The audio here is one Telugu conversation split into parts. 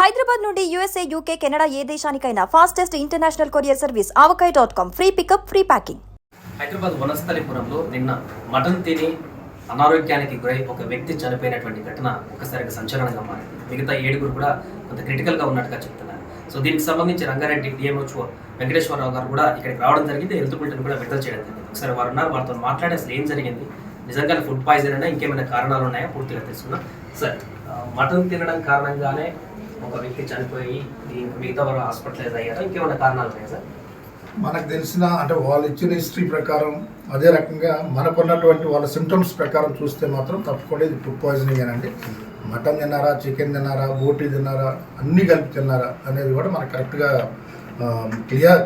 హైదరాబాద్ నుండి యూఎస్ఏ, యూకే, కెనడా ఏ దేశానికైనా fastest international courier service avocai.com. Free pickup, free packing. Hyderabad వనస్థలిపురంలో నిన్న మటన్ తిని అనారోగ్యానికి గురై ఒక వ్యక్తి చనిపోయినటువంటి ఘటన ఒకసారిగా సంచలనంగా మారింది. మిగతా 7 కూడా కొంత క్రిటికల్గా ఉన్నట్టుగా చెప్తున్నారు. సో దీనికి సంబంధించి రంగారెడ్డి డిఎంహెచ్ఓ వెంకటేశ్వరరావు గారు కూడా ఇక్కడికి రావడం జరిగింది. హెల్త్ బులెటిన్ కూడా విడుదల చేయడం జరిగింది. ఒకసారి వారు ఉన్నారు, వారితో మాట్లాడి అసలు ఏం జరిగింది, నిజంగానే ఫుడ్ పాయిజన్ అయినా ఇంకేమైనా కారణాలు ఉన్నాయా పూర్తిగా తెలుసుకున్నాం. సార్, మటన్ తినడం కారణంగానే ఒక వ్యక్తి చనిపోయి మిగతా వారు హాస్పిటలైజ్ అయ్యారా, ఇంకేమైనా కారణాలు ఉన్నాయా సార్? మనకు తెలిసిన అంటే వాళ్ళు ఇచ్చిన హిస్టరీ ప్రకారం అదే రకంగా మనకున్నటువంటి వాళ్ళ సిమ్టమ్స్ ప్రకారం చూస్తే మాత్రం తప్పకుండా ఇది ఫుడ్ పాయిజనింగ్ అనండి. మటన్ తిన్నారా, చికెన్ తిన్నారా, బోటీ తిన్నారా, అన్నీ కలిపి తిన్నారా అనేది కూడా మనకు కరెక్ట్గా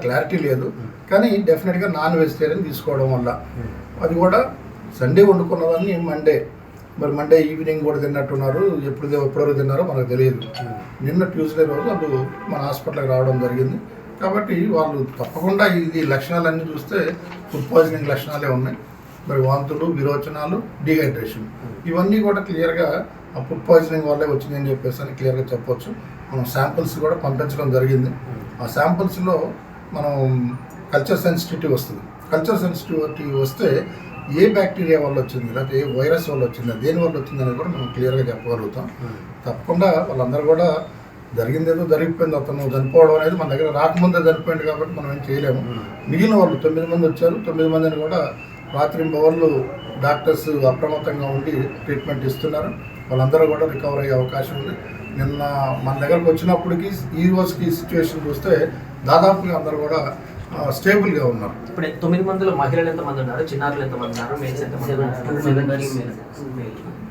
క్లారిటీ లేదు. కానీ డెఫినెట్గా నాన్ వెజిటేరియన్ తీసుకోవడం వల్ల అది కూడా సండే వండుకున్నదాన్ని మండే ఈవినింగ్ కూడా తిన్నట్టున్నారు. ఎప్పుడెవరు తిన్నారో మనకు తెలియదు. నిన్న ట్యూస్డే రోజు వాళ్ళు మన హాస్పిటల్కి రావడం జరిగింది. కాబట్టి వాళ్ళు తప్పకుండా ఇది లక్షణాలన్నీ చూస్తే ఫుడ్ పాయిజనింగ్ లక్షణాలే ఉన్నాయి. మరి వాంతులు, విరోచనాలు, డీహైడ్రేషన్ ఇవన్నీ కూడా క్లియర్గా ఆ ఫుడ్ పాయిజనింగ్ వల్లే వచ్చిందని చెప్పేసి అని క్లియర్గా చెప్పొచ్చు. మనం శాంపిల్స్ కూడా పంపించడం జరిగింది. ఆ శాంపిల్స్లో మనం కల్చర్ సెన్సిటివిటీ వస్తుంది. కల్చర్ సెన్సిటివిటీ వస్తే ఏ బ్యాక్టీరియా వల్ల వచ్చింది, లేకపోతే ఏ వైరస్ వల్ల వచ్చిందా, దేని వల్ల వచ్చింది అనేది కూడా మనం క్లియర్గా చెప్పగలుగుతాం. తప్పకుండా వాళ్ళందరూ కూడా జరిగిందేదో జరిగిపోయింది, అతను చనిపోవడం అనేది మన దగ్గర రాకముందే చనిపోయింది కాబట్టి మనం ఏం చేయలేము. మిగిలిన వాళ్ళు 9 మంది వచ్చారు. 9 మందిని కూడా రాత్రింబవళ్ళు డాక్టర్స్ అప్రమత్తంగా ఉండి ట్రీట్మెంట్ ఇస్తున్నారు. వాళ్ళందరూ కూడా రికవర్ అయ్యే అవకాశం ఉంది. నిన్న మన దగ్గరకు వచ్చినప్పటికీ ఈ రోజుకి సిచ్యువేషన్ చూస్తే దాదాపుగా అందరూ కూడా స్టేబుల్గా ఉన్నారు. ఇప్పుడు 9 మందిలో మహిళలు ఎంతమంది ఉన్నారు, చిన్నారులు ఎంతమంది ఉన్నారు, మేల్స్ ఎంతమంది ఉన్నారు?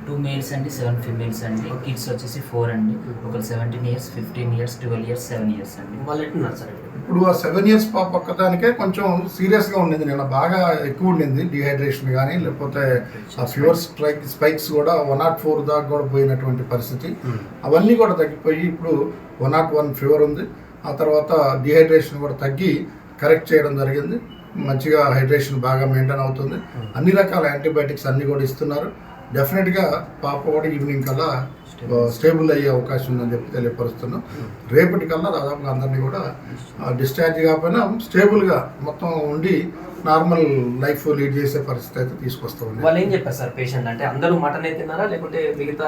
2 మేల్స్ అండి, 7 ఫీమేల్స్ అండి. కిడ్స్ వచ్చేసి 4 అండి. ఒకరు 17 ఇయర్స్, 15 ఇయర్స్, 12 ఇయర్స్, 7 ఇయర్స్ అండి. వాళ్ళు ఎట్టున్నారు సార్? ఇప్పుడు ఆ 7 ఇయర్స్ పాప ఒక్కదానికే కొంచెం సీరియస్గా ఉండింది. నిన్న బాగా ఎక్కువ ఉండింది డిహైడ్రేషన్ కానీ, లేకపోతే ఆ ఫీవర్ స్పైక్స్ కూడా 104 దాకా కూడా పోయినటువంటి పరిస్థితి. అవన్నీ కూడా తగ్గిపోయి ఇప్పుడు 101 ఫీవర్ ఉంది. ఆ తర్వాత డిహైడ్రేషన్ కూడా తగ్గి కరెక్ట్ చేయడం జరిగింది. మంచిగా హైడ్రేషన్ బాగా మెయింటైన్ అవుతుంది. అన్ని రకాల యాంటీబయాటిక్స్ అన్నీ కూడా ఇస్తున్నారు. డెఫినెట్గా పాప కూడా ఈవినింగ్ కల్లా స్టేబుల్ అయ్యే అవకాశం ఉందని చెప్పి తెలియపరుస్తున్నాం. రేపటి కల్లా దాదాపుగా అందరినీ కూడా డిశ్చార్జ్ కాకపోయినా స్టేబుల్గా మొత్తం ఉండి నార్మల్ లైఫ్ లీడ్ చేసే పరిస్థితి అయితే తీసుకొస్తాం. వాళ్ళు ఏం చెప్పారు సార్ పేషెంట్? అంటే అందరూ మటన్ తిన్నారా, లేకపోతే మిగతా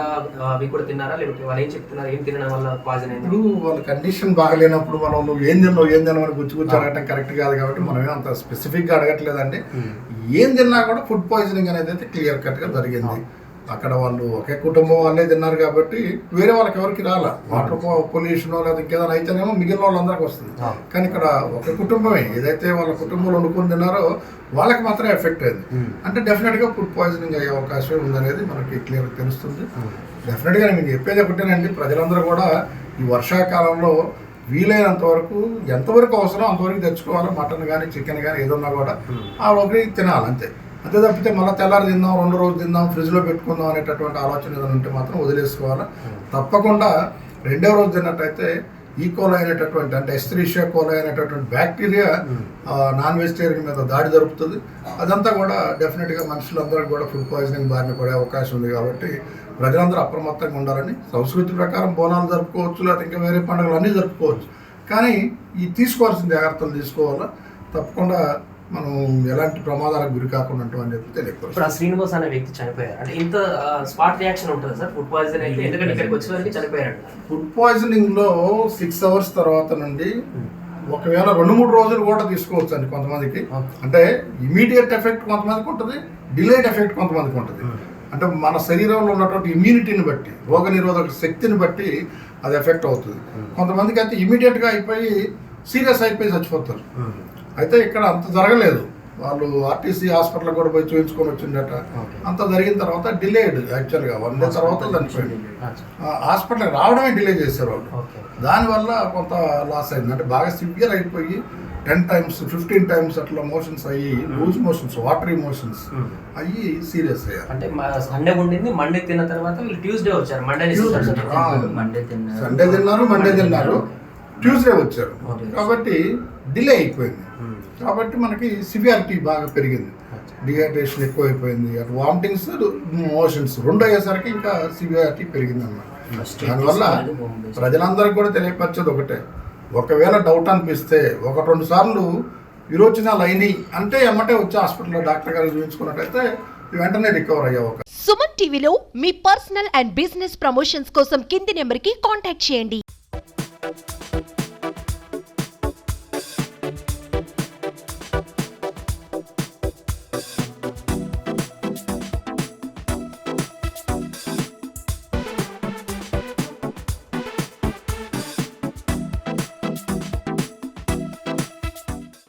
అవి కూడా తిన్నారా, లేకపోతే వాళ్ళు ఏం చెప్తున్నారు, ఏం తినడం వల్ల పాయిజన్ అయింది? ఇప్పుడు వాళ్ళ కండిషన్ బాగలేనప్పుడు మనం నువ్వు ఏం తిన్నావు అని గుచ్చి అడగటం కరెక్ట్ కాదు. కాబట్టి మనమే అంత స్పెసిఫిక్గా అడగట్లేదండి. ఏం తిన్నా కూడా ఫుడ్ పాయిజనింగ్ అనేది అయితే క్లియర్ కట్గా జరిగింది. అక్కడ వాళ్ళు ఒకే కుటుంబం వాళ్ళే తిన్నారు కాబట్టి వేరే వాళ్ళకి ఎవరికి రాలా. వాటర్ పొల్యూషన్ లేదా ఇంకేదైనా అయితేనేమో మిగిలిన వాళ్ళందరికీ వస్తుంది. కానీ ఇక్కడ ఒక కుటుంబమే ఏదైతే వాళ్ళ కుటుంబంలో వండుకొని తిన్నారో వాళ్ళకి మాత్రమే ఎఫెక్ట్ అయింది. అంటే డెఫినెట్గా ఫుడ్ పాయిజనింగ్ అయ్యే అవకాశం ఉందనేది మనకి క్లియర్గా తెలుస్తుంది. డెఫినెట్గా నేను చెప్పేది ఒకటేనండి, ప్రజలందరూ కూడా ఈ వర్షాకాలంలో వీలైనంత వరకు ఎంతవరకు అవసరం అంతవరకు తెచ్చుకోవాలి. మటన్ కానీ, చికెన్ కానీ ఏదన్నా కూడా ఆ ఒకటి తినాలి అంతే. అంతే తప్పితే మళ్ళీ తెల్లారి తిందాం, 2 రోజులు తిందాం, ఫ్రిడ్జ్లో పెట్టుకుందాం అనేటటువంటి ఆలోచన ఏదైనా ఉంటే మాత్రం వదిలేసుకోవాలి. తప్పకుండా 2వ రోజు తిన్నట్టయితే ఈకోలై అయినటువంటి అంటే ఎస్త్రీషియా కోలై అయినటువంటి బ్యాక్టీరియా నాన్ వెజిటేరియన్ మీద దాడి జరుపుతుంది. అదంతా కూడా డెఫినెట్గా మనుషులందరికీ కూడా ఫుడ్ పాయిజనింగ్ బారిన పడే అవకాశం ఉంది. కాబట్టి ప్రజలందరూ అప్రమత్తంగా ఉండాలని. సంస్కృతి ప్రకారం బోనాలు జరుపుకోవచ్చు, లేకపోతే ఇంకా వేరే పండుగలు అన్నీ జరుపుకోవచ్చు. కానీ ఈ తీసుకోవాల్సిన జాగ్రత్తలు తీసుకోవాలా. తప్పకుండా మనం ఎలాంటి ప్రమాదాలకు గురి కాకుండా ఉంటామని చెప్పి తెలియదు. శ్రీనివాస్ అనే వ్యక్తి చనిపోయారు అంటే ఇంత స్పాట్ రియాక్షన్ ఉంటుంది సార్ ఫుడ్ పాయిజన్ అయితే? ఎందుకంటే ఇక్కడికి వచ్చేవారికి చనిపోయారు. ఫుడ్ పాయిజనింగ్ లో 6 అవర్స్ తర్వాత నుండి ఒకవేళ 2-3 రోజులు కూడా తీసుకోవచ్చు అండి కొంతమందికి. అంటే ఇమీడియట్ ఎఫెక్ట్ కొంతమందికి ఉంటుంది, డిలేడ్ ఎఫెక్ట్ కొంతమందికి ఉంటుంది. అంటే మన శరీరంలో ఉన్నటువంటి ఇమ్యూనిటీని బట్టి, రోగ నిరోధక శక్తిని బట్టి అది ఎఫెక్ట్ అవుతుంది. కొంతమందికి అయితే ఇమీడియట్గా అయిపోయి సీరియస్ అయిపోయి చచ్చిపోతారు. అయితే ఇక్కడ అంత జరగలేదు. వాళ్ళు ఆర్టీసీ హాస్పిటల్ కూడా పోయి చూపించుకొని వచ్చిందట. అంత జరిగిన తర్వాత డిలేడ్, యాక్చువల్గా 1 డే తర్వాత చనిపోయింది. హాస్పిటల్కి రావడమే డిలే చేశారు వాళ్ళు. దానివల్ల కొంత లాస్ అయింది. అంటే బాగా సివియర్ అయిపోయి 10 times 15 times అట్లా మోషన్స్ అయ్యి, లూజ్ మోషన్స్, వాటరీ మోషన్స్ అయ్యి సీరియస్ అయ్యారు. అంటే సండే ఉండింది, మండే తిన్న తర్వాత వీళ్ళు ట్యూస్డే వచ్చారు. సండే తిన్నారు, మండే తిన్నారు, ట్యూస్డే వచ్చారు. కాబట్టి డిలే అయిపోయింది. కాబట్టి మనకి సివియారిటీ బాగా పెరిగింది. డిహైడ్రేషన్ ఎక్కువైపోయింది. అటు వామిటింగ్స్, మోషన్స్ 2 అయ్యేసరికి ఇంకా సివియారిటీ పెరిగింది అన్నమాట. ఫస్ట్ దానివల్ల ప్రజలందరికీ కూడా తెలియపరిచేది ఒకటే, ఒకవేళ డౌట్ అనిపిస్తే 1-2 సార్లు విరోచనాలు అయినాయి అంటే ఎమ్మటే వచ్చి హాస్పిటల్లో డాక్టర్ గారికి చూపించుకున్నట్టయితే వెంటనే రికవర్ అయ్యే ఒక. సుమన్ టీవీలో మీ పర్సనల్ అండ్ బిజినెస్ ప్రమోషన్స్ కోసం కింది నెంబర్కి కాంటాక్ట్ చేయండి.